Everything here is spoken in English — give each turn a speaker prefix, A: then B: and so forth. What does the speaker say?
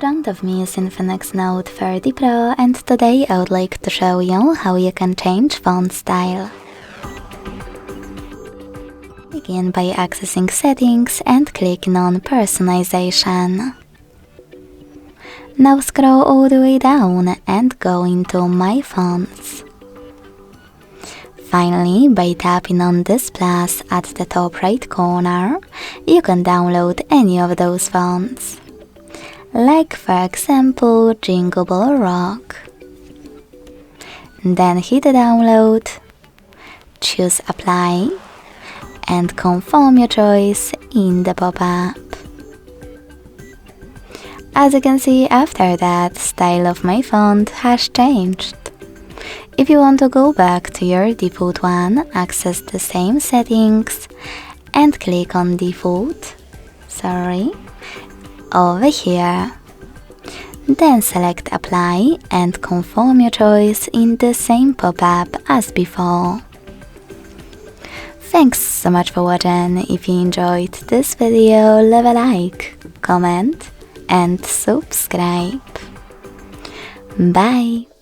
A: front of me is INFINIX Note 30 Pro, and today I would like to show you how you can change font style. Begin by accessing settings and clicking on personalization. Now scroll all the way down and go into My Fonts. Finally, by tapping on this plus at the top right corner, you can download any of those fonts. Like for example Jingle Bell Rock. Then hit download, choose apply, and confirm your choice in the pop-up. As you can see, after that, style of my font has changed. If you want to go back to your default one, access the same settings and click on default, over here. Then select apply and confirm your choice in the same pop-up as before. Thanks so much for watching. If you enjoyed this video, leave a like, comment and subscribe. Bye!